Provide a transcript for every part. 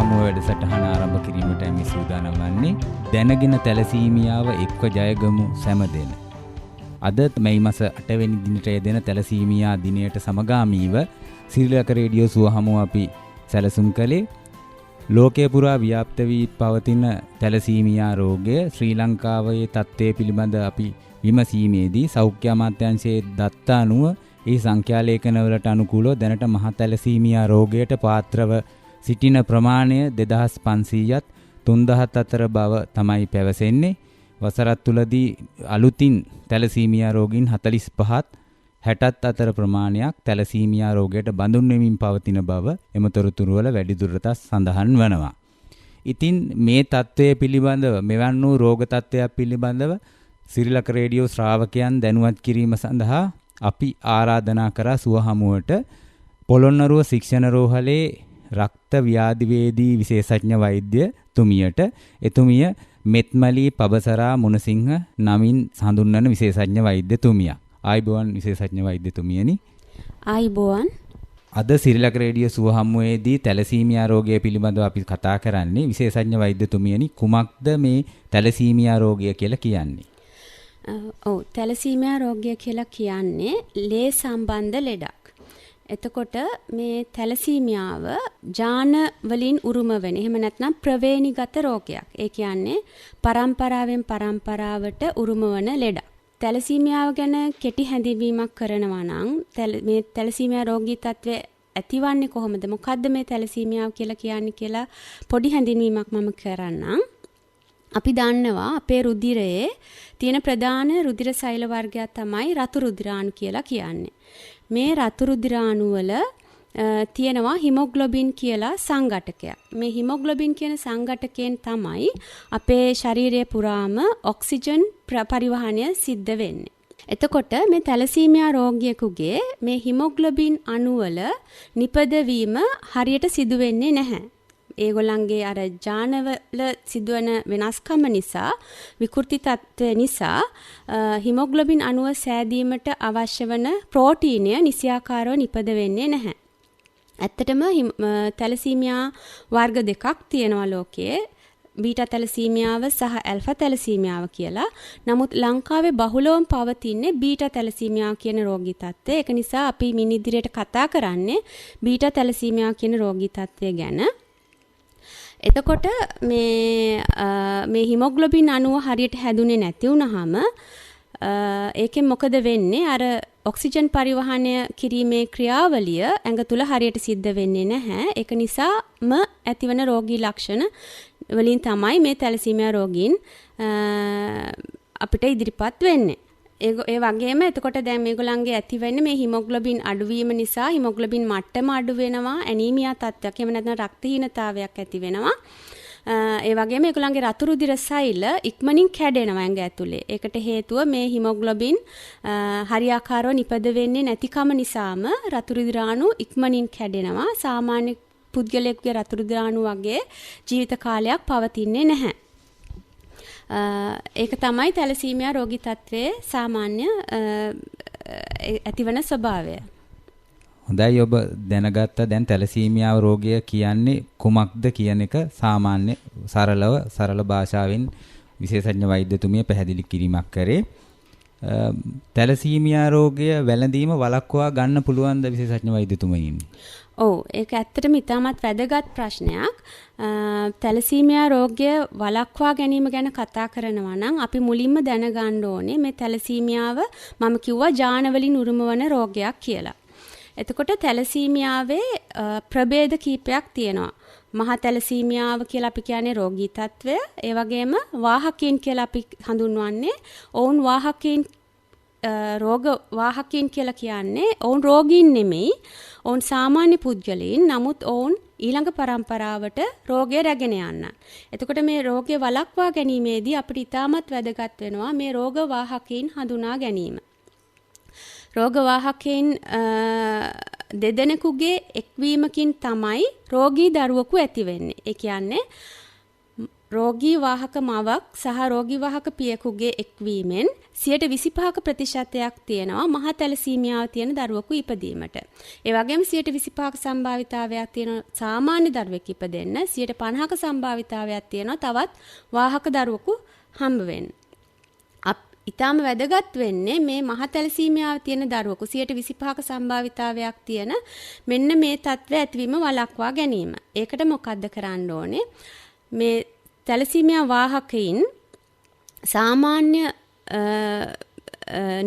හමුව වැඩසටහන ආරම්භ කිරීමට මේ සූදානම් වන්නේ. දැනගෙන තැලසීමියාව එක්ව ජයගමු සෑමදෙන. අද මේ මාස 8 වෙනි දිනට යෙදෙන තැලසීමියා දිනයට සමගාමීව ශ්‍රී ලංකා රේඩියෝ සුව හමුව අපි සැලසුම් කළේ ලෝකයේ පුරා ව්‍යාප්ත වී පවතින තැලසීමියා රෝගය ශ්‍රී ලංකාවේ තත්ත්වය පිළිබඳ අපි විමසීමේදී සෞඛ්‍ය අමාත්‍යාංශයේ දත්ත අනුව ඒ සංඛ්‍යා ලේඛනවලට අනුකූලව දැනට මහ තැලසීමියා රෝගයට පාත්‍රව සිටින ප්‍රමාණය 2500ත් 3000ත් අතර බව තමයි පැවසෙන්නේ. වසරක් තුලදී අලුතින් තැලසීමියා රෝගීන් 45ත් 60ත් අතර ප්‍රමාණයක් තැලසීමියා රෝගයට බඳුන් වෙමින් පවතින බව එම තොරතුරු වල වැඩිදුරටත් සඳහන් වනවා. ඉතින් මේ තත්ත්වය පිළිබඳව මෙවන් වූ රෝග තත්ත්වයක් පිළිබඳව ශ්‍රී ලංකා රේඩියෝ ශ්‍රාවකයන් දැනුවත් කිරීම සඳහා අපි ආරාධනා කරා සුව හමුවට පොළොන්නරුව ශික්ෂණ රෝහලේ රක්ත ව්‍යාධිවේදී විශේෂඥ වෛද්‍ය තුමියට එතුමිය මෙත්මලී පබසරා මුණසිංහ නමින් හඳුන්වන විශේෂඥ වෛද්‍ය තුමියක්. ආයිබෝවන් විශේෂඥ වෛද්‍ය තුමියනි. ආයිබෝවන්. අද ශ්‍රී ලංකා රේඩියෝ සුව හමුවේදී තැලසීමියා රෝගය පිළිබඳව අපි කතා කරන්නේ. විශේෂඥ වෛද්‍ය තුමියනි කුමක්ද මේ තැලසීමියා රෝගය කියලා කියන්නේ? තැලසීමියා රෝගය කියලා කියන්නේ ලේ සම්බන්ධ ලෙඩක්. එතකොට මේ තැලසීමියාව ජාන වලින් උරුම වෙන එහෙම නැත්නම් ප්‍රවේණිගත රෝගයක්. ඒ කියන්නේ පරම්පරාවෙන් පරම්පරාවට උරුම වන ලෙඩක්. තැලසීමියාව ගැන කෙටි හැඳින්වීමක් කරනවා නම් මේ තැලසීමියා රෝගී තත්ත්වය ඇතිවන්නේ කොහොමද? මොකද්ද මේ තැලසීමියාව කියලා කියන්නේ කියලා පොඩි හැඳින්වීමක් මම කරන්නම්. අපි දන්නවා අපේ රුධිරයේ තියෙන ප්‍රධාන රුධිර සෛල වර්ගයක් තමයි රතු රුධිරාණු කියලා කියන්නේ. මේ රතු රුධිරාණු වල තියෙනවා හිමොග්ලොබින් කියලා සංඝටකයක්. මේ හිමොග්ලොබින් කියන සංඝටකයෙන් තමයි අපේ ශරීරය පුරාම ඔක්සිජන් පරිවහනය සිද්ධ වෙන්නේ. එතකොට මේ තැලසීමියා රෝගියෙකුගේ මේ හිමොග්ලොබින් අණු වල නිපදවීම හරියට සිදු වෙන්නේ නැහැ. ඒගොල්ලන්ගේ අර ජානවල සිදුවන වෙනස්කම නිසා විකෘති තත්ත්වය නිසා හිමොග්ලොබින් අණුව සෑදීමට අවශ්‍ය වන ප්‍රෝටීනය නිසියාකාරව නිපද වෙන්නේ නැහැ. ඇත්තටම තැලසීමියා වර්ග දෙකක් තියෙනවා ලෝකයේ. බීටා තැලසීමියාව සහ ඇල්ෆා තැලසීමියාව කියලා. නමුත් ලංකාවේ බහුලවම පවතින්නේ බීටා තැලසීමියා කියන රෝගී තත්ත්වය. ඒක නිසා අපි මින් ඉදිරියට කතා කරන්නේ බීටා තැලසීමියා කියන රෝගී තත්ත්වය ගැන. එතකොට මේ හිමොග්ලොබින් අණුව හරියට හැදුනේ නැති වුනහම ඒකෙන් මොකද වෙන්නේ? අර ඔක්සිජන් පරිවහනය කිරීමේ ක්‍රියාවලිය ඇඟ තුල හරියට සිද්ධ වෙන්නේ නැහැ. ඒක නිසාම ඇතිවන රෝගී ලක්ෂණ වලින් තමයි මේ තැලසීමියා රෝගීන් අපිට ඉදිරිපත් වෙන්නේ. ඒ වගේම එතකොට දැන් මේගොල්ලන්ගේ ඇති වෙන්නේ මේ හිමොග්ලොබින් අඩුවීම නිසා හිමොග්ලොබින් මට්ටම අඩු වෙනවා, ඇනීමියා තත්ත්වයක්, එහෙම නැත්නම් රක්තහීනතාවයක් ඇති වෙනවා. ඒ වගේම මේගොල්ලන්ගේ රතු රුධිර සෛල ඉක්මනින් කැඩෙනවා ඇඟ ඇතුලේ. ඒකට හේතුව මේ හිමොග්ලොබින් හරියාකාරව නිපද වෙන්නේ නැතිකම නිසාම රතු රුධිරාණු ඉක්මනින් කැඩෙනවා. සාමාන්‍ය පුද්ගලයෙකුගේ රතු රුධිරාණු වගේ ජීවිත කාලයක් පවතින්නේ නැහැ. ඒක තමයි තැලසීමියා රෝගී තත්ත්වයේ සාමාන්‍ය ඇතිවන ස්වභාවය. හොඳයි, ඔබ දැනගත්ත දැන් තැලසීමියා රෝගය කියන්නේ කුමක්ද කියන එක සාමාන්‍ය සරල භාෂාවෙන් විශේෂඥ වෛද්‍යතුමිය පැහැදිලි කිරීමක් කරේ. තැලසීමියා රෝගය වැළඳීම වළක්වා ගන්න පුළුවන්ද විශේෂඥ වෛද්‍යතුමියන්? ඔව්, ඒක ඇත්තටම ඉතාමත් වැදගත් ප්‍රශ්නයක්. තැලසීමියා රෝගය වළක්වා ගැනීම ගැන කතා කරනවා නම් අපි මුලින්ම දැනගන්න ඕනේ මේ තැලසීමියාව මම කිව්වා ජාන වලින් උරුම වන රෝගයක් කියලා. එතකොට තැලසීමියාවේ ප්‍රභේද කීපයක් තියෙනවා. මහා තැලසීමියාව කියලා අපි කියන්නේ රෝගී තත්ත්වය. ඒ වගේම වාහකීන් කියලා අපි හඳුන්වන්නේ ඔවුන් වාහකීන් රෝග වාහකීන් කියලා කියන්නේ ඔවුන් රෝගීන් නෙමෙයි. ඔවුන් සාමාන්‍ය පුද්ගලයන්. නමුත් ඔවුන් ඊළඟ පරම්පරාවට රෝගය රැගෙන යන්න. එතකොට මේ රෝගය වළක්වා ගැනීමේදී අපිට ඉතාමත් වැදගත් වෙනවා මේ රෝග වාහකීන් හඳුනා ගැනීම. රෝග වාහකයන් දෙදෙනෙකුගේ එක්වීමකින් තමයි රෝගී දරුවෙකු ඇති වෙන්නේ. ඒ කියන්නේ රෝගී වාහක මවක් සහ රෝගී වාහක පියෙකුගේ එක්වීමෙන් 25% ප්‍රතිශතයක් තියෙනවා මහා තැලසීමියාව තියෙන දරුවෙකු ඉපදීමට. ඒ වගේම 25% සම්භාවිතාවයක් තියෙන සාමාන්‍ය දරුවෙක් ඉපදෙන්න 50%ක සම්භාවිතාවයක් තියෙනවා තවත් වාහක දරුවෙකු හම්බ වෙන්න. ඊටාම වැදගත් වෙන්නේ මේ මහා තැලසීමියාව තියෙන දරුවෙකු 25%ක සම්භාවිතාවයක් තියෙන මෙන්න මේ තත්ත්වය ඇතිවීම වළක්වා ගැනීම. ඒකට මොකද්ද කරන්න ඕනේ? මේ තැලසීමියා වාහකයින් සාමාන්‍ය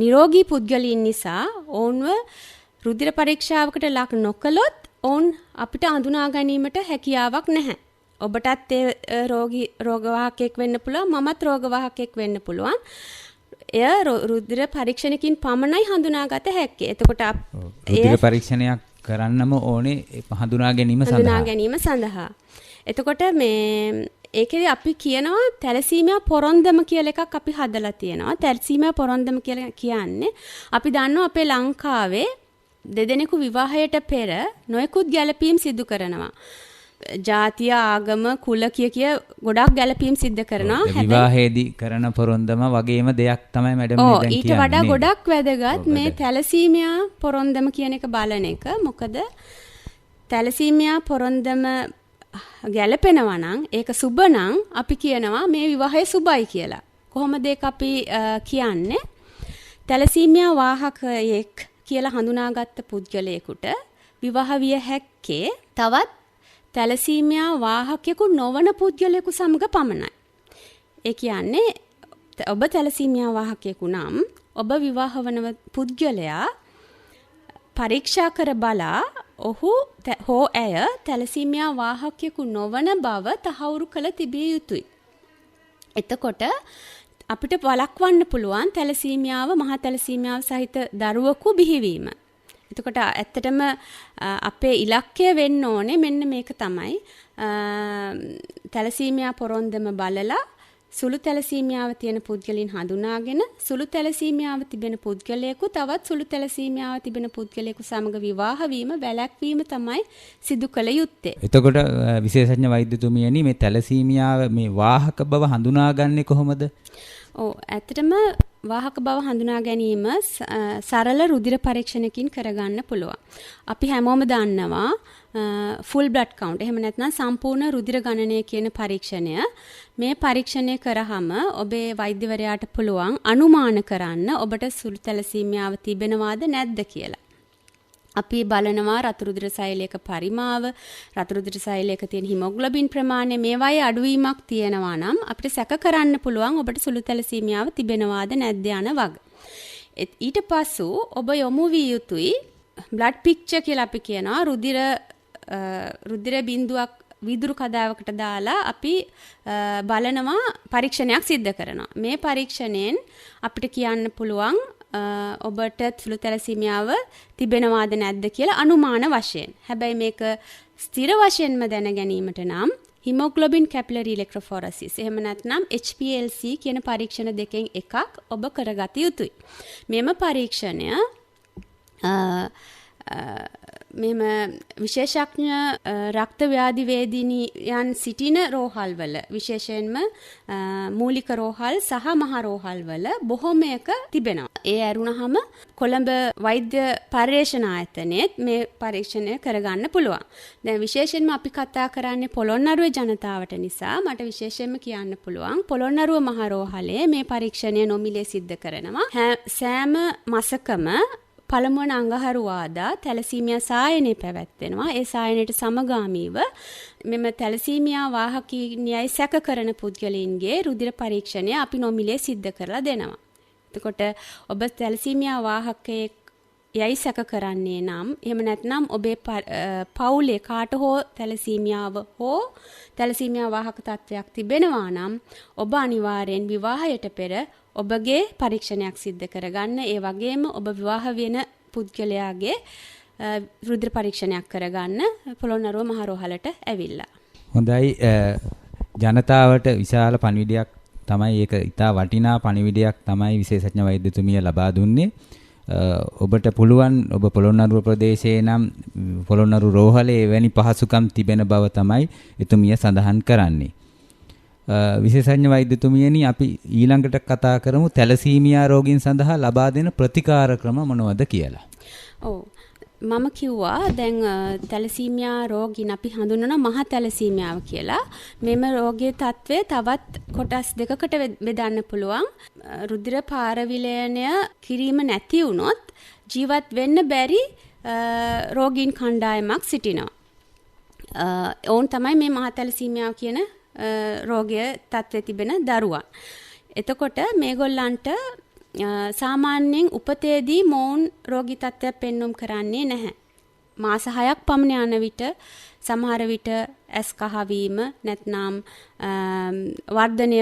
නිරෝගී පුද්ගලයන් නිසා ඔවුන්ව රුධිර පරීක්ෂාවකට ලක් නොකළොත් ඔවුන් අපිට අඳුනා ගැනීමට හැකියාවක් නැහැ. ඔබටත් ඒ රෝගවාහකයෙක් වෙන්න පුළුවන්, මමත් රෝගවාහකයෙක් වෙන්න පුළුවන්. එය රුධිර පරීක්ෂණකින් පමණයි හඳුනාගත හැක්කේ. එතකොට රුධිර පරීක්ෂණයක් කරන්නම ඕනේ හඳුනා ගැනීම සඳහා. එතකොට මේ ඒකෙදි අපි කියනවා තැලසීමියා පොරොන්දම කියලා එකක් අපි හදලා තියෙනවා. තැලසීමියා පොරොන්දම කියලා කියන්නේ අපි දන්නවා අපේ ලංකාවේ දෙදෙනෙකු විවාහයට පෙර නොයෙකුත් ගැළපීම් සිදු කරනවා. ජාතිය ආගම කුල කිය ගොඩක් ගැළපීම් සිද්ධ කරනවා. විවාහයේදී කරන පොරොන්දම වගේම දෙයක් තමයි මැඩම් මේ දැන් කියන්නේ. ඊට වඩා ගොඩක් වැදගත් මේ තැලසීමියා පොරොන්දම කියන එක බලන එක. මොකද තැලසීමියා පොරොන්දම ගැළපෙනවා නම් ඒක සුබ නම් අපි කියනවා මේ විවාහය සුබයි කියලා. කොහොමද ඒක අපි කියන්නේ? තැලසීමියා වාහකයෙක් කියලා හඳුනාගත්ත පුද්ගලයෙකුට විවාහ විය හැක්කේ තවත් තැලසීමියා වාහකයෙකු නොවන පුද්ගලයෙකු සමග පමණයි. ඒ කියන්නේ ඔබ තැලසීමියා වාහකයෙකු නම් ඔබ විවාහ වන පුද්ගලයා පරීක්ෂා කර බලා ඔහු හෝ ඇය තැලසීමියා වාහකයෙකු නොවන බව තහවුරු කළ තිබිය යුතුයි. එතකොට අපිට වළක්වන්න පුළුවන් තැලසීමියාව මහා තැලසීමියාව සහිත දරුවෙකු බිහිවීම. එතකොට ඇත්තටම අපේ ඉලක්කය වෙන්න ඕනේ මෙන්න මේක තමයි. තැලසීමියා පොරොන්දම බලලා සුළු තැලසීමියාව තියෙන පුද්ගලයන් හඳුනාගෙන සුළු තැලසීමියාව තිබෙන පුද්ගලයෙකු තවත් සුළු තැලසීමියාව තිබෙන පුද්ගලයෙකු සමග විවාහ වීම වැළැක්වීම තමයි සිදු කළ යුත්තේ. එතකොට විශේෂඥ වෛද්‍යතුමියනි මේ තැලසීමියාව මේ වාහක බව හඳුනාගන්නේ කොහොමද? ඇත්තටම වාහක බව හඳුනා ගැනීම සරල රුධිර පරීක්ෂණකින් කරගන්න පුළුවන්. අපි හැමෝම දන්නවා ෆුල් බ්ලඩ් කවුන්ට් එහෙම නැත්නම් සම්පූර්ණ රුධිර ගණනය කියන පරීක්ෂණය. මේ පරීක්ෂණය කරාම ඔබේ වෛද්‍යවරයාට පුළුවන් අනුමාන කරන්න ඔබට සුළු තැලසීමියාව තිබෙනවාද නැද්ද කියලා. අපි බලනවා රතු රුධිර සෛලයක පරිමාව, රතු රුධිර සෛලයක තියෙන හිමොග්ලොබින් ප්‍රමාණය මේවායේ අඩුවීමක් තියෙනවා නම් අපිට සැක කරන්න පුළුවන් ඔබට සුළු තැලසීමියාව තිබෙනවාද නැද්ද යන වග. ඊට පස්සෙ ඔබ යොමු විය යුතුයි බ්ලඩ් පික්චර් කියලා අපි කියනවා රුධිර බිඳුවක් විදුරු කදාවකට දාලා අපි බලනවා පරීක්ෂණයක් සිද්ධ කරනවා. මේ පරීක්ෂණයෙන් අපිට කියන්න පුළුවන් ඔබට සුළු තැලසීමියාව තිබෙනවාද නැද්ද කියලා අනුමාන වශයෙන්. හැබැයි මේක ස්ථිර වශයෙන්ම දැන ගැනීමට නම් හිමොග්ලොබින් කැපිලරි ඉලෙක්ට්‍රොෆොරසිස් එහෙම නැත්නම් HPLC කියන පරීක්ෂණ දෙකෙන් එකක් ඔබ කරගත යුතුයි. මෙම පරීක්ෂණය මෙම විශේෂඥ රක්ත ව්‍යාධි වේදිනියන් සිටින රෝහල්වල විශේෂයෙන්ම මූලික රෝහල් සහ මහ රෝහල්වල බොහෝමයක තිබෙනවා. ඒ ඇරුණාම කොළඹ වෛද්‍ය පර්යේෂණ ආයතනයේත් මේ පරීක්ෂණය කරගන්න පුළුවන්. දැන් විශේෂයෙන්ම අපි කතා කරන්නේ පොළොන්නරුවේ ජනතාවට නිසා මට විශේෂයෙන්ම කියන්න පුළුවන් පොළොන්නරුව මහ රෝහලේ මේ පරීක්ෂණය නොමිලේ සිද්ධ කරනවා. සෑම මාසකම පළමුවන අඟහරුවාදා තැලසීමියා සායනය පැවැත්වෙනවා. ඒ සායනයට සමගාමීව මෙම තැලසීමියා වාහකිනියයි සැක කරන පුද්ගලයන්ගේ රුධිර පරීක්ෂණය අපි නොමිලේ සිද්ධ කරලා දෙනවා. එතකොට ඔබ තැලසීමියා වාහකයෙක් යයි සැක කරන්නේ නම් එහෙම නැත්නම් ඔබේ පවුලේ කාට හෝ තැලසීමියාව හෝ තැලසීමියා වාහක තත්වයක් තිබෙනවා නම් ඔබ අනිවාර්යෙන් විවාහයට පෙර ඔබගේ පරීක්ෂණයක් සිද්ධ කරගන්න. ඒ වගේම ඔබ විවාහ වෙන පුද්ගලයාගේ රුධිර පරීක්ෂණයක් කරගන්න පොළොන්නරුව මහ රෝහලට ඇවිල්ලා. හොඳයි. ජනතාවට විශාල පණිවිඩයක් තමයි ඒක ඉතා වටිනා පණිවිඩයක් තමයි විශේෂඥ වෛද්‍යතුමිය ලබා දුන්නේ. ඔබට පුළුවන් ඔබ පොළොන්නරුව ප්‍රදේශයේ නම් පොළොන්නරුව රෝහලේ එවැනි පහසුකම් තිබෙන බව තමයි එතුමිය සඳහන් කරන්නේ. විශේෂඥ වෛද්‍යතුමියනි අපි ඊළඟට කතා කරමු තැලසීමියා රෝගීන් සඳහා ලබා දෙන ප්‍රතිකාර ක්‍රම මොනවද කියලා. ඔව් මම කිව්වා දැන් තැලසීමියා රෝගීන් අපි හඳුන්වන මහ තැලසීමියාව කියලා. මෙම රෝගයේ තත්ත්වය තවත් කොටස් දෙකකට බෙදන්න පුළුවන්. රුධිර පාරවිලයනය කිරීම නැති වුණොත් ජීවත් වෙන්න බැරි රෝගීන් කණ්ඩායමක් සිටිනවා. ඔවුන් තමයි මේ මහ තැලසීමියාව කියන රෝගය තත්ත්වයේ තිබෙන දරුවන්. එතකොට මේගොල්ලන්ට සාමාන්‍යයෙන් උපතේදී මොවුන් රෝගී තත්ත්වයක් පෙන්눔 කරන්නේ නැහැ. මාස 6ක් පමණ යන විට සමහර විට ඇස් කහ වීම නැත්නම් වර්ධනය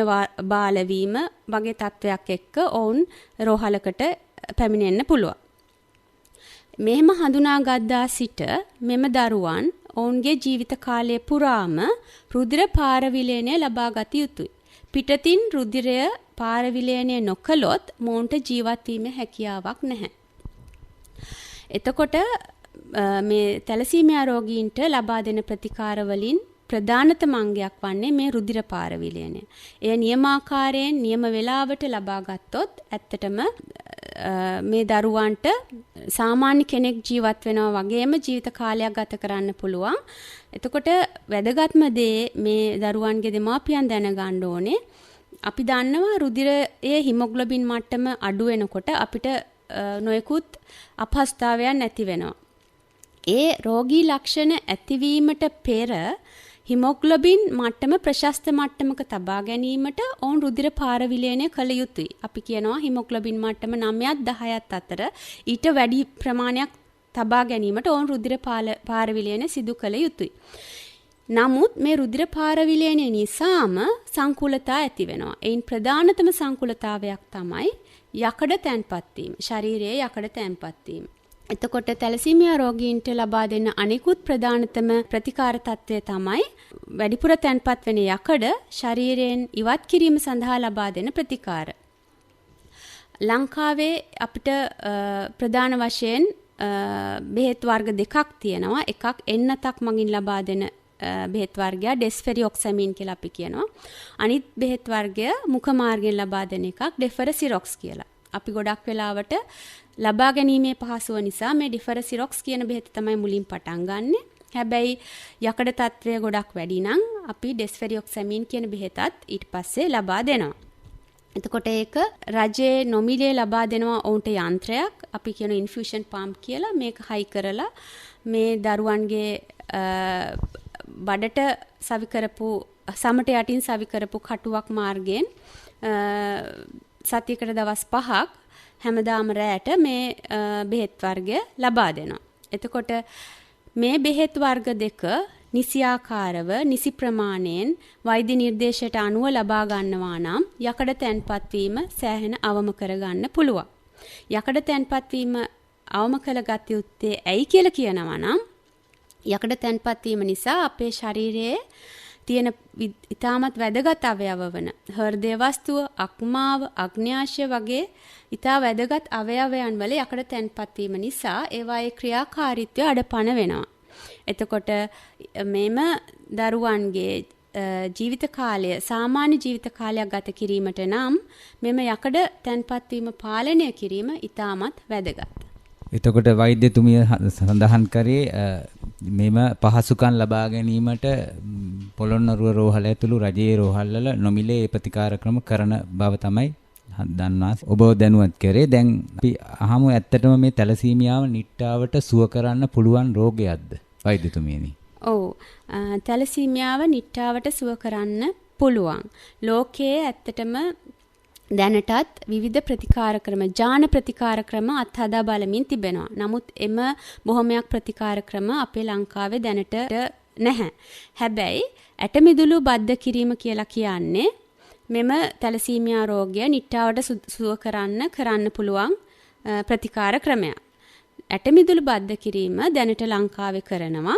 බාල වීම වගේ තත්ත්වයක් එක්ක ඔවුන් රෝහලකට පැමිණෙන්න පුළුවන්. මෙහෙම හඳුනාගත්තා සිට මෙම දරුවන් ඔවුන්ගේ ජීවිත කාලය පුරාම රුධිර පාරවිලයනය ලබා ගත යුතුයි. පිටතින් රුධිරය පාරවිලයනය නොකළොත් මොවුන්ට ජීවත් වීමේ හැකියාවක් නැහැ. එතකොට මේ තැලසීමියා රෝගීන්ට ලබා දෙන ප්‍රතිකාර වලින් ප්‍රධානතම අංගයක් වන්නේ මේ රුධිර පාරවිලයනය. එය නියමාකාරයෙන් නියම වේලාවට ලබා ගත්තොත් ඇත්තටම මේ දරුවන්ට සාමාන්‍ය කෙනෙක් ජීවත් වෙනවා වගේම ජීවිත කාලයක් ගත කරන්න පුළුවන්. එතකොට වැදගත්ම දේ මේ දරුවන්ගේ දෙමාපියන් දැනගන්න ඕනේ. අපි දන්නවා රුධිරයේ හිමොග්ලොබින් මට්ටම අඩු වෙනකොට අපිට නොයෙකුත් අපහසුතාවයන් ඇති වෙනවා. ඒ රෝගී ලක්ෂණ ඇතිවීමට පෙර හිමොග්ලොබින් මට්ටම ප්‍රශස්ත මට්ටමක තබා ගැනීමට ඔවුන් රුධිර පාරවිලයනය කළ යුතුයි. අපි කියනවා හිමොග්ලොබින් මට්ටම 9ත් 10ත් අතර ඊට වැඩි ප්‍රමාණයක් තබා ගැනීමට ඔවුන් රුධිර පාරවිලයනය සිදු කළ යුතුයි. නමුත් මේ රුධිර පාරවිලයනය නිසාම සංකූලතා ඇති වෙනවා. එයින් ප්‍රධානතම සංකූලතාවයක් තමයි යකඩ තැන්පත් වීම. ශරීරයේ යකඩ තැන්පත් වීම. එතකොට තැලසීමියා රෝගීන්ට ලබා දෙන අනෙකුත් ප්‍රධානතම ප්‍රතිකාර තත්ත්වය තමයි වැඩිපුර තැන්පත් වෙන යකඩ ශරීරයෙන් ඉවත් කිරීම සඳහා ලබා දෙන ප්‍රතිකාර. ලංකාවේ අපිට ප්‍රධාන වශයෙන් බෙහෙත් වර්ග දෙකක් තියෙනවා. එකක් එන්නතක් මගින් ලබා දෙන බෙහෙත් වර්ගය ඩෙස්ෆෙරිऑක්සැමින් කියලා අපි කියනවා. අනිත් බෙහෙත් වර්ගය මුඛ මාර්ගයෙන් ලබා දෙන එකක් ඩෙෆරසිරොක්ස් කියලා. අපි ගොඩක් වෙලාවට ලබා ගැනීමේ පහසුව නිසා මේ ඩෙෆරසිරොක්ස් කියන බෙහෙත තමයි මුලින් පටන් ගන්නෙ. හැබැයි යකඩ තත්ත්වය ගොඩක් වැඩි නම් අපි ඩෙස්ෆෙරිऑක්සැමින් කියන බෙහෙතත් ඊට පස්සේ ලබා දෙනවා. එතකොට ඒක රජයේ නොමිලේ ලබා දෙනවා ඔවුන්ට යන්ත්‍රයක්. අපි කියන ඉන්ෆියුෂන් පම්ප් කියලා. මේක හයි කරලා මේ දරුවන්ගේ බඩට සවි කරපු සමට යටින් සවි කරපු කටුවක් මාර්ගයෙන් සතියකට දවස් 5ක් හැමදාම රැයට මේ බෙහෙත් වර්ගය ලබා දෙනවා. එතකොට මේ බෙහෙත් වර්ග දෙක නිසියාකාරව නිසි ප්‍රමාණයෙන් වෛද්‍ය නිර්දේශයට අනුව ලබා ගන්නවා නම් යකඩ තැන්පත් වීම සෑහෙන අවම කරගන්න පුළුවන්. යකඩ තැන්පත් වීම අවම කරගත යුත්තේ ඇයි කියලා කියනවා නම් යකඩ තැන්පත් වීම නිසා අපේ ශරීරයේ තියෙන ඉතාමත් වැදගත් අවයව වන හෘදය වස්තුව, අක්මාව, අග්න්‍යාශය වගේ ඉතා වැදගත් අවයවයන් වල යකඩ තැන්පත් වීම නිසා ඒවායේ ක්‍රියාකාරීත්වය අඩපණ වෙනවා. එතකොට මේම දරුවන්ගේ ජීවිත කාලය සාමාන්‍ය ජීවිත කාලයක් ගත කිරීමට නම් මෙම යකඩ තැන්පත් වීම පාලනය කිරීම ඉතාමත් වැදගත්. එතකොට වෛද්‍යතුමිය සඳහන් කරේ මෙම පහසුකම් ලබා ගැනීමට පොළොන්නරුව රෝහල ඇතුළු රජයේ රෝහල්වල නොමිලේ ප්‍රතිකාර ක්‍රම කරන බව තමයි දන්වා ඔබ දැනුවත් කරේ. දැන් අපි අහමු ඇත්තටම මේ තැලසීමියාව නිට්ටාවට සුව කරන්න පුළුවන් රෝගයක්ද වෛද්‍යතුමියනි? ඔව්. තැලසීමියාව නිට්ටාවට සුව කරන්න පුළුවන්. ලෝකයේ ඇත්තටම දැනටත් විවිධ ප්‍රතිකාර ක්‍රම, ජාන ප්‍රතිකාර ක්‍රම අත්හදා බලමින් තිබෙනවා. නමුත් එම බොහොමයක් ප්‍රතිකාර ක්‍රම අපේ ලංකාවේ දැනට නැහැ. හැබැයි ඇටමිදුළු බද්ධ කිරීම කියලා කියන්නේ මෙම තැලසීමියා රෝගය නිට්ටාවට සුව කරන්න පුළුවන් ප්‍රතිකාර ක්‍රමයක්. ඇටමිදුළු බද්ධ කිරීම දැනට ලංකාවේ කරනවා.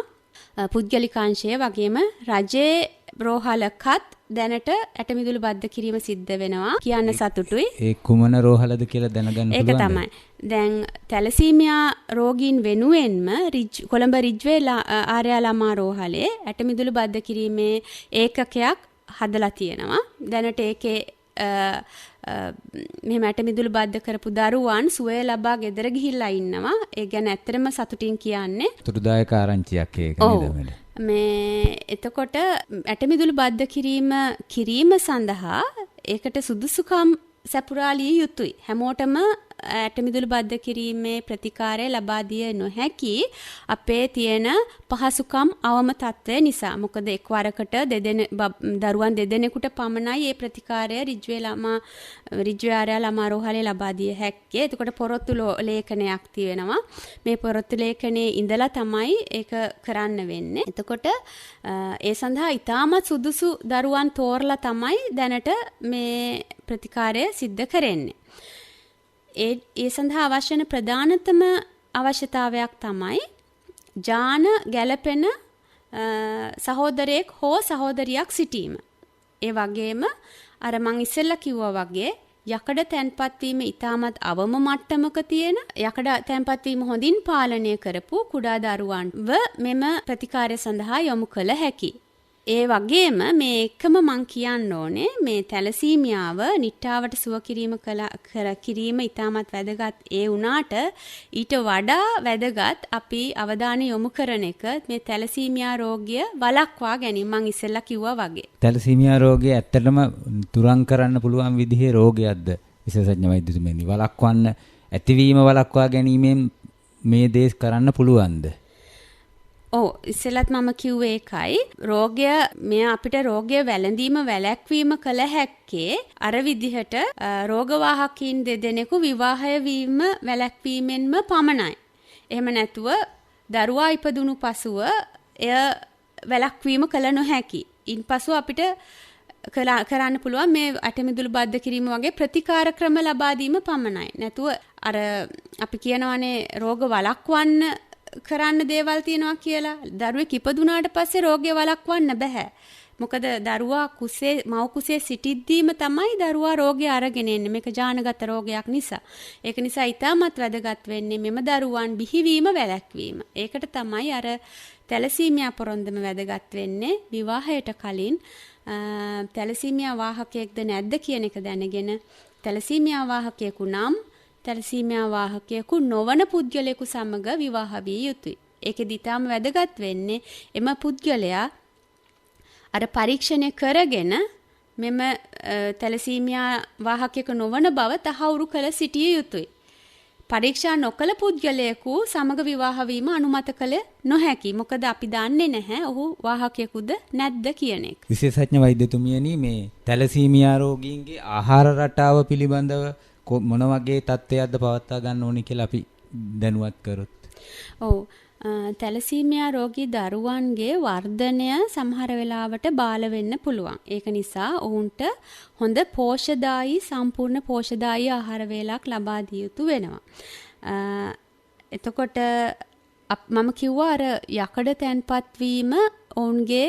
පුද්ගලිකාංශය වගේම රජයේ රෝහලකත් දැනට ඇටමිදුළු බද්ධ කිරීම සිද්ධ වෙනවා කියන්න සතුටුයි. ඒ කුමන රෝහලද කියලා දැනගන්න පුළුවන්ද? ඒක තමයි. දැන් තැලසීමියා රෝගීන් වෙනුවෙන්ම කොළඹ රිජ්වේ ආර්යාලාමා රෝහලේ ඇටමිදුළු බද්ධ කිරීමේ ඒකකයක් හදලා තියෙනවා. දැනට ඒකේ මෙහෙම ඇටමිදුළු බද්ධ කරපු දරුවන් සුවය ලබා ගෙදර ගිහිල්ලා ඉන්නවා. ඒ ගැන ඇත්තටම සතුටින් කියන්නේ. තුරුදායක ආරංචියක් ඒක නේද? මේ එතකොට ඇටමිදුළු බද්ධ කිරීම සඳහා ඒකට සුදුසුකම් සපුරාලිය යුතුයි. හැමෝටම ඇටමිදුළු බද්ධ කිරීමේ ප්‍රතිකාරය ලබා දිය නොහැකි අපේ තියෙන පහසුකම් අවම තත්ත්වය නිසා. මොකද එක්වරකට දරුවන් දෙදෙනෙකුට පමණයි මේ ප්‍රතිකාරය ඍජ්වේ ආර්ය ළමා රෝහලේ ලබා දිය හැක්කේ. එතකොට පොරොත්තු ලේඛනයක් තියෙනවා. මේ පොරොත්තු ලේඛනයේ ඉඳලා තමයි ඒක කරන්න වෙන්නේ. එතකොට ඒ සඳහා ඊටමත් සුදුසු දරුවන් තෝරලා තමයි දැනට මේ ප්‍රතිකාරය සිද්ධ කරන්නේ. ඒ සඳහා අවශ්‍ය වෙන ප්‍රධානතම අවශ්‍යතාවයක් තමයි ජාන ගැළපෙන සහෝදරයෙක් හෝ සහෝදරියක් සිටීම. ඒ වගේම අර මං ඉස්සෙල්ලා කිව්වා වගේ යකඩ තැන්පත් වීම ඊටමත් අවම මට්ටමක තියෙන යකඩ තැන්පත් වීම හොඳින් පාලනය කරපු කුඩා දරුවන්ව මෙම ප්‍රතිකාරය සඳහා යොමු කළ හැකියි. ඒ වගේම මේ එකම මං කියන්න ඕනේ මේ තැලසීමියාව නිට්ටාවට සුව කිරීම ඉතාමත් වැදගත්. ඒ වුණාට ඊට වඩා වැදගත් අපි අවධානය යොමු කරන එක මේ තැලසීමියා රෝගය වළක්වා ගැනීම. මං ඉස්සෙල්ලා කිව්වා වගේ. තැලසීමියා රෝගය ඇත්තටම තුරන් කරන්න පුළුවන් විදිහේ රෝගයක්ද විශේෂඥ වෛද්‍යතුමනි? වළක්වන්න ඇතිවීම වළක්වා ගැනීමෙන් මේ දේ කරන්න පුළුවන්ද? ඉස්සෙල්ලත් මම කිව්වේ ඒකයි. අපිට රෝගය වැළඳීම වැළැක්වීම කළ හැක්කේ අර විදිහට රෝගවාහකීන් දෙදෙනෙකු විවාහය වීම වැළැක්වීමෙන්ම පමණයි. එහෙම නැතුව දරුවා ඉපදුණු පසුව එය වැළැක්වීම කළ නොහැකි. ඉන්පසු අපිට කරන්න පුළුවන් මේ ඇටමිදුළු බද්ධ කිරීම වගේ ප්‍රතිකාර ක්‍රම ලබා දීම පමණයි. නැතුව අර අපි කියනවානේ රෝග වළක්වන්න කරන්න දේවල් තියෙනවා කියලා. දරුවෙක් ඉපදුනාට පස්සේ රෝගය වළක්වන්න බෑ. මොකද දරුවා මව් කුසේ සිටිද්දීම තමයි දරුවා රෝගය අරගෙන එන්නේ. මේක ජානගත රෝගයක් නිසා. ඒක නිසා ඊටමත් වැදගත් වෙන්නේ මෙම දරුවන් බිහිවීම වැළැක්වීම. ඒකට තමයි අර තැලසීමියා පොරොන්දම වැදගත් වෙන්නේ. විවාහයට කලින් තැලසීමියා වාහකයෙක්ද නැද්ද කියන එක දැනගෙන තැලසීමියා වාහකයෙකු නම් තැලසීමියා වාහකයෙකු නොවන පුද්ගලයෙකු සමග විවාහ විය යුතුයි. ඒකෙදි ඊටම වැදගත් වෙන්නේ එම පුද්ගලයා අර පරීක්ෂණය කරගෙන මෙම තැලසීමියා වාහකයෙකු නොවන බව තහවුරු කළ සිටිය යුතුයි. පරීක්ෂා නොකළ පුද්ගලයෙකු සමග විවාහ වීම අනුමත කළ නොහැකි. මොකද අපි දන්නේ නැහැ ඔහු වාහකයෙකුද නැද්ද කියන එක. විශේෂඥ වෛද්‍යතුමියනි මේ තැලසීමියා රෝගීන්ගේ ආහාර රටාව පිළිබඳව මොන වගේ තත්ත්වයක්ද පවත්වා ගන්න ඕනි කියලා අපි දැනුවත් කරොත්? තැලසීමියා රෝගී දරුවන්ගේ වර්ධනය සමහර වෙලාවට බාල වෙන්න පුළුවන්. ඒක නිසා ඔවුන්ට හොඳ පෝෂදායී සම්පූර්ණ පෝෂදායී ආහාර වේලක් ලබා දිය යුතු වෙනවා. එතකොට මම කිව්වා අර යකඩ තැන්පත් වීම ඔවුන්ගේ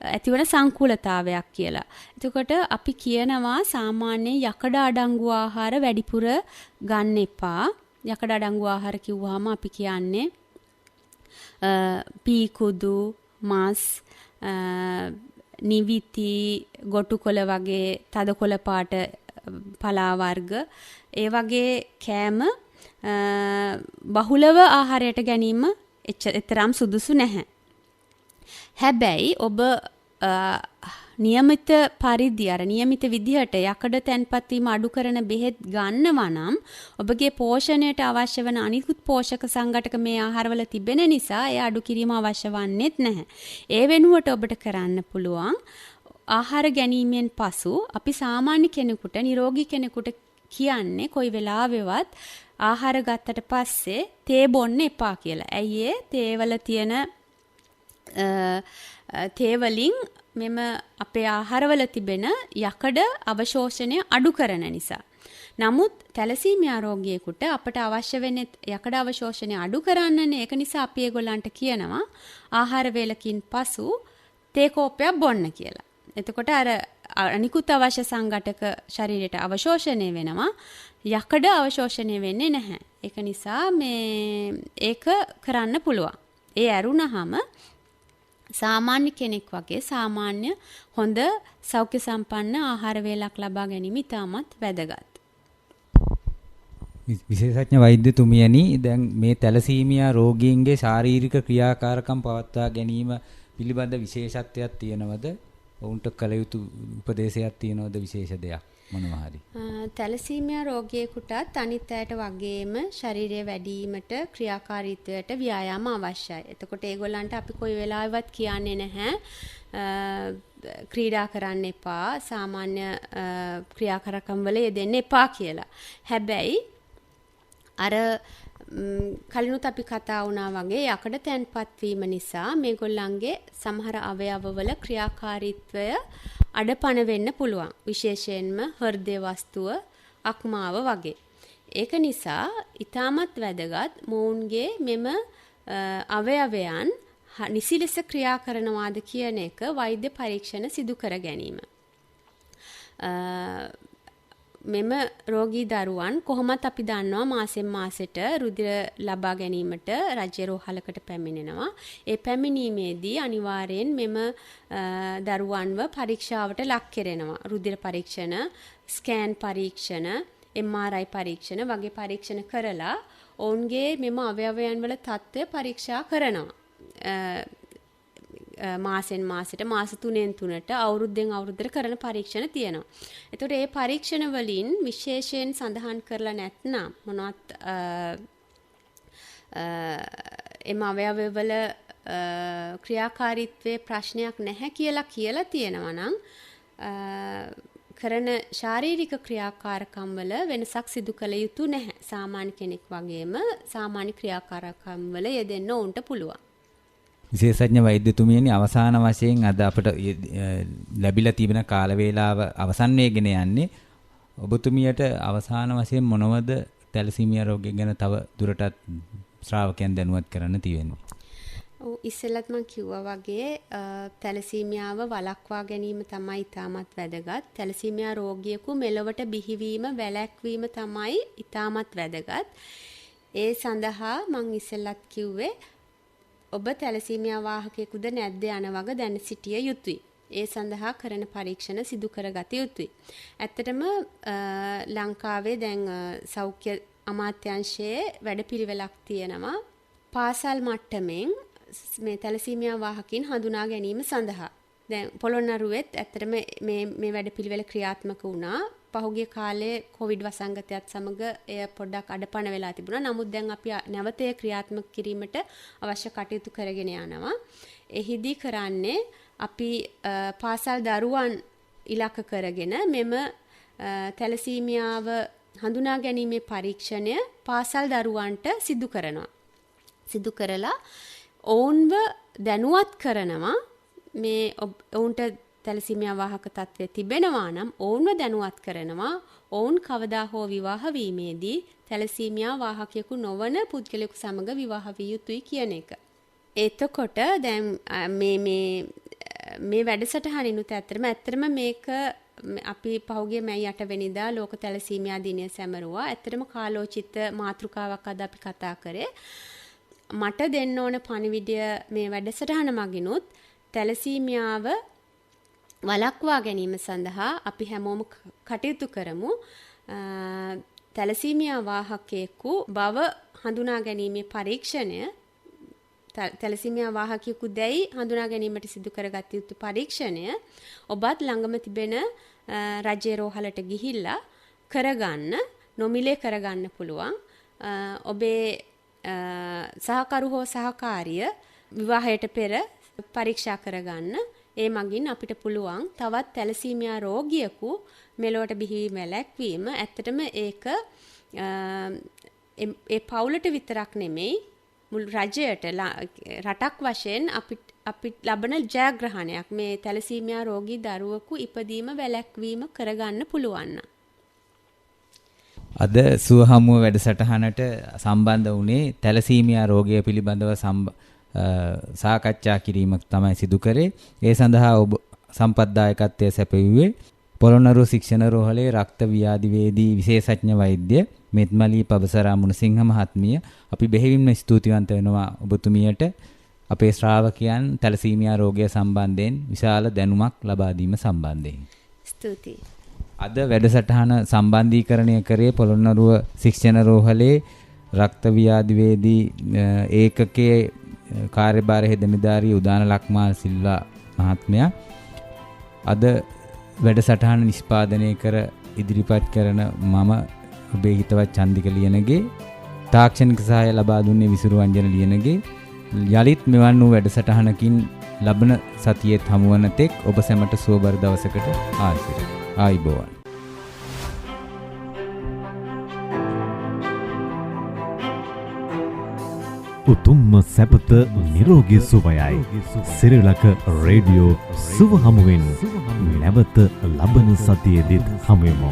ඇතිවන සංකූලතාවයක් කියලා. එතකොට අපි කියනවා සාමාන්‍ය යකඩ අඩංගු ආහාර වැඩිපුර ගන්න එපා. යකඩ අඩංගු ආහාර කිව්වහම අපි කියන්නේ පීකුදු, මස්, නිවිති, ගොටුකොළ වගේ තදකොළ පාට පලා වර්ග ඒ වගේ කෑම බහුලව ආහාරයට ගැනීම එතරම් සුදුසු නැහැ. හැබැයි ඔබ નિયમિત පරිදි નિયમિત විදිහට යකඩ තැන්පත් වීම අඩු කරන බෙහෙත් ගන්නවා නම් ඔබගේ පෝෂණයට අවශ්‍ය වන අනිකුත් පෝෂක සංඝටක මේ ආහාරවල තිබෙන නිසා ඒ අඩු කිරීම අවශ්‍ය වන්නේත් නැහැ. ඒ වෙනුවට ඔබට කරන්න පුළුවන් ආහාර ගැනීමෙන් පසු අපි සාමාන්‍ය කෙනෙකුට නිරෝගී කෙනෙකුට කියන්නේ කොයි වෙලාවෙවත් ආහාර ගත්තට පස්සේ තේ බොන්න එපා කියලා. ඇයි ඒ තේවල තියෙන තේ වලින් මෙම අපේ ආහාරවල තිබෙන යකඩ අවශෝෂණය අඩු කරන නිසා. නමුත් තැලසීමියා රෝගියෙකුට අපට අවශ්‍ය වෙන්නේ යකඩ අවශෝෂණය අඩු කරන්නනේ. ඒක නිසා අපි ඒගොල්ලන්ට කියනවා ආහාර වේලකින් පසු තේ කෝප්පයක් බොන්න කියලා. එතකොට අර අනිකුත් අවශ්‍ය සංඝටක ශරීරයට අවශෝෂණය වෙනවා. යකඩ අවශෝෂණය වෙන්නේ නැහැ. ඒක නිසා ඒක කරන්න පුළුවන්. ඒ ඇරුණාම සාමාන්‍ය කෙනෙක් වගේ සාමාන්‍ය හොඳ සෞඛ්‍ය සම්පන්න ආහාර වේලක් ලබා ගැනීම ඉතාමත් වැදගත්. විශේෂඥ වෛද්‍යතුමියනි, දැන් මේ තැලසීමියා රෝගීන්ගේ ශාරීරික ක්‍රියාකාරකම් පවත්වා ගැනීම පිළිබඳ විශේෂත්වයක් තියෙනවද? ඔවුන්ට කළ යුතු උපදේශයක් තියෙනවද විශේෂ දෙයක් මොනවා හරි? තැලසීමියා රෝගියෙකුටත් අනිත් අයට වගේම ශරීරය වැඩිවීමට ක්‍රියාකාරීත්වයට ව්‍යායාම අවශ්‍යයි. එතකොට ඒගොල්ලන්ට අපි කොයි වෙලාවෙවත් කියන්නේ නැහැ ක්‍රීඩා කරන්න එපා, සාමාන්‍ය ක්‍රියාකාරකම් වල යෙදෙන්න එපා කියලා. හැබැයි අර කලිනුත් අපි කතා වුණා වගේ යකඩ තැන්පත් වීම නිසා මේගොල්ලන්ගේ සමහර අවයවවල ක්‍රියාකාරීත්වය අඩපණ වෙන්න පුළුවන්. විශේෂයෙන්ම හෘදය වස්තුව, අක්මාව වගේ. ඒක නිසා ඊටමත් වැදගත් මොවුන්ගේ මෙම අවයවයන් නිසි ලෙස ක්‍රියා කරනවාද කියන එක වෛද්‍ය පරීක්ෂණ සිදු කර ගැනීම. මෙම රෝගී දරුවන් කොහොමත් අපි දන්නවා මාසෙන් මාසෙට රුධිර ලබා ගැනීමට රජ්‍ය රෝහලකට පැමිණෙනවා. ඒ පැමිණීමේදී අනිවාර්යෙන් මෙම දරුවන්ව පරීක්ෂාවට ලක් කෙරෙනවා. රුධිර පරීක්ෂණ, ස්කෑන් පරීක්ෂණ, MRI පරීක්ෂණ වගේ පරීක්ෂණ කරලා ඔවුන්ගේ මෙම අවයවයන් වල තත්ත්වය පරීක්ෂා කරනවා. මාසෙන් මාසෙට, මාස 3න් 3ට, අවුරුද්දෙන් අවුරුද්දට කරන පරීක්ෂණ තියෙනවා. එතකොට මේ පරීක්ෂණ වලින් විශේෂයෙන් සඳහන් කරලා නැත්නම් මොනවත් එම අවයවවල ක්‍රියාකාරීත්වයේ ප්‍රශ්නයක් නැහැ කියලා තියෙනවා නම් කරන ශාරීරික ක්‍රියාකාරකම් වල වෙනසක් සිදු කළ යුතු නැහැ. සාමාන්‍ය කෙනෙක් වගේම සාමාන්‍ය ක්‍රියාකාරකම් වල යෙදෙන්න උන්ට පුළුවන්. විශේෂඥ වෛද්‍යතුමියනි, අවසාන වශයෙන් අද අපට ලැබිලා තිබෙන කාල වේලාව අවසන් වෙගෙන යන්නේ. ඔබතුමියට අවසාන වශයෙන් මොනවද තැලසීමියා රෝගය ගැන තව දුරටත් ශ්‍රාවකයන් දැනුවත් කරන්න තියෙන්නේ? ඉස්සෙල්ලත් මම කිව්වා වගේ තැලසීමියාව වළක්වා ගැනීම තමයි ඉතාමත් වැදගත්. තැලසීමියා රෝගියෙකු මෙලොවට බිහිවීම වැළැක්වීම තමයි ඉතාමත් වැදගත්. ඒ සඳහා මම ඉස්සෙල්ලත් කිව්වේ ඔබ තැලසීමියා වාහකයෙකුද නැද්ද යන වග දැන සිටිය යුතුයි. ඒ සඳහා කරන පරීක්ෂණ සිදු කරගත යුතුයි. ඇත්තටම ලංකාවේ දැන් සෞඛ්‍ය අමාත්‍යාංශයේ වැඩපිළිවෙලක් තියෙනවා. පාසල් මට්ටමින් මේ තැලසීමියා වාහකින් හඳුනා ගැනීම සඳහා. දැන් පොළොන්නරුවෙත් ඇත්තටම මේ වැඩපිළිවෙල ක්‍රියාත්මක වුණා. පහුගිය කාලේ කොවිඩ් වසංගතයත් සමග එය පොඩ්ඩක් අඩපණ වෙලා තිබුණා. නමුත් දැන් අපි නැවත ක්‍රියාත්මක කිරීමට අවශ්‍ය කටයුතු කරගෙන යනවා. එහිදී කරන්නේ අපි පාසල් දරුවන් ඉලක්ක කරගෙන මෙම තැලසීමියාව හඳුනා ගැනීමේ පරීක්ෂණය පාසල් දරුවන්ට සිදු කරනවා. සිදු කරලා ඔවුන්ව දැනුවත් කරනවා මේ ඔවුන්ට තැලසීමියා වාහක තත්ත්වය තිබෙනවා නම් ඔවුන්ව දැනුවත් කරනවා ඔවුන් කවදා හෝ විවාහ වීමේදී තැලසීමියා වාහකයෙකු නොවන පුද්ගලයෙකු සමග විවාහ විය යුතුයි කියන එක. එතකොට දැන් මේ වැඩසටහනිනුත් ඇත්තටම මේක අපි පහුගිය මැයි 8 වෙනිදා ලෝක තැලසීමියා දිනය සැමරුවා. ඇත්තටම කාලෝචිත මාතෘකාවක් අද අපි කතා කරේ. මට දෙන්න ඕන පණිවිඩය මේ වැඩසටහන මගිනුත් තැලසීමියාව වළක්වා ගැනීම සඳහා අපි හැමෝම කටයුතු කරමු. තැලසීමියා වාහකයෙකු බව හඳුනා ගැනීමේ පරීක්ෂණය තැලසීමියා වාහකයෙකු දැයි හඳුනා ගැනීමට සිදු කරගත යුතු පරීක්ෂණය ඔබත් ළඟම තිබෙන රජයේ රෝහලට ගිහිල්ලා කරගන්න, නොමිලේ කරගන්න පුළුවන්. ඔබේ සහකරු හෝ සහකාරිය විවාහයට පෙර පරීක්ෂා කරගන්න. ඒ මගින් අපිට පුළුවන් තවත් තැලසීමියා රෝගියෙකු මෙලොවට බිහිවීම වැළැක්වීම. ඇත්තටම ඒක ඒ පවුලට විතරක් නෙමෙයි මුළු රජයට රටක් වශයෙන් අපිට ලබන ජයග්‍රහණයක්. මේ තැලසීමියා රෝගී දරුවෙකු ඉපදීම වැළැක්වීම කරගන්න පුළුවන්. අද සුවහමුව වැඩසටහනට සම්බන්ධ වුණේ තැලසීමියා රෝගය පිළිබඳව සාකච්ඡා කිරීමක් තමයි සිදු කරේ. ඒ සඳහා ඔබ සම්පත්දායකත්වයේ සැපයුවේ පොළොන්නරුව ශික්ෂණ රෝහලේ රක්ත ව්‍යාධිවේදී විශේෂඥ වෛද්‍ය මෙත්මලී පබසරා මුණසිංහ මහත්මිය. අපි බෙහෙවින්ම ස්තුතිවන්ත වෙනවා ඔබතුමියට අපේ ශ්‍රාවකයන් තැලසීමියා රෝගය සම්බන්ධයෙන් විශාල දැනුමක් ලබා දීම සම්බන්ධයෙන්. ස්තුතියි. අද වැඩසටහන සම්බන්ධීකරණය කරේ පොළොන්නරුව ශික්ෂණ රෝහලේ රක්ත ව්‍යාධිවේදී ඒකකයේ කාර්යභාර හෙද නිලධාරී උදාන ලක්මාල් සිල්වා මහත්මයා. අද වැඩසටහන නිෂ්පාදනය කර ඉදිරිපත් කරන මම ඔබේ හිතවත් චන්දික ලියනගේ තාක්ෂණික සහාය ලබා දුන්නේ විසුරු වංජන ලියනගේ. යලිත් මෙවන් වූ වැඩසටහනකින් ලබන සතියේත් හමුවන තෙක් ඔබ සැමට සුවබර දවසකට ආයුබෝවන්. උතුම්ම සැපත නිරෝගී සුවයයි. සිරිලක රේඩියෝ සුව හමුවෙන් නැවත ලබන සතියේදීත් හමුවෙමු.